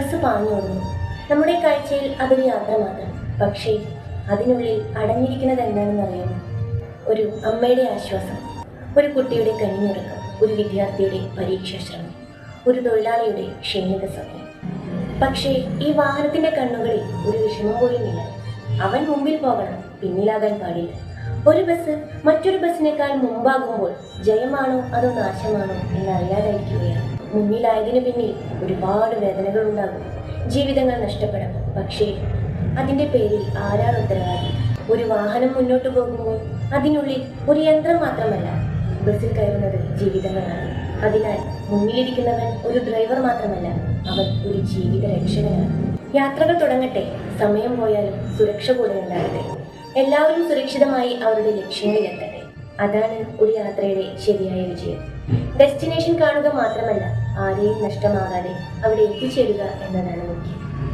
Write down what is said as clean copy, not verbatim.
Bus പാഞ്ഞോടുന്നു. നമ്മുടെ കാഴ്ചയിൽ അതൊരു യാത്ര മാത്രം. പക്ഷേ അതിനുള്ളിൽ അടഞ്ഞിരിക്കുന്നത് എന്താണെന്ന് അറിയാമോ? ഒരു അമ്മയുടെ ആശ്വാസം, ഒരു കുട്ടിയുടെ കനിഞ്ഞുറക്കം, ഒരു വിദ്യാർത്ഥിയുടെ പരീക്ഷാശ്രമം, ഒരു തൊഴിലാളിയുടെ ക്ഷണിക സമയം. പക്ഷേ ഈ വാഹനത്തിന്റെ കണ്ണുകളിൽ ഒരു വിഷമം പോലുമില്ല. അവൻ മുമ്പിൽ പോകണം, പിന്നിലാകാൻ പാടില്ല. ഒരു ബസ് മറ്റൊരു ബസ്സിനേക്കാൾ മുമ്പാകുമ്പോൾ ജയമാണോ അതോ നാശമാണോ എന്നറിയാതായിരിക്കുകയാണ്. മുന്നിലായതിനു പിന്നിൽ ഒരുപാട് വേദനകൾ ഉണ്ടാകും, ജീവിതങ്ങൾ നഷ്ടപ്പെടാം. പക്ഷേ അതിൻ്റെ പേരിൽ ആരാണ് ഉത്തരവാദി? ഒരു വാഹനം മുന്നോട്ട് പോകുമ്പോൾ അതിനുള്ളിൽ ഒരു യന്ത്രം മാത്രമല്ല, ബസ്സിൽ കയറുന്നത് ജീവിതങ്ങളാണ്. അതിനാൽ മുന്നിലിരിക്കുന്നവൻ ഒരു ഡ്രൈവർ മാത്രമല്ല, അവൻ ഒരു ജീവിത രക്ഷകനാണ്. യാത്രകൾ തുടങ്ങട്ടെ, സമയം പോയാലും സുരക്ഷ കൂടെ ഉണ്ടാകട്ടെ. എല്ലാവരും സുരക്ഷിതമായി അവരുടെ ലക്ഷ്യങ്ങളിലെത്തട്ടെ. അതാണ് ഒരു യാത്രയുടെ ശരിയായ വിജയം. ഡെസ്റ്റിനേഷൻ കാണുക മാത്രമല്ല, ആരെയും നഷ്ടമാകാതെ അവിടെ എത്തിച്ചേരുക എന്നതാണ് മുഖ്യം.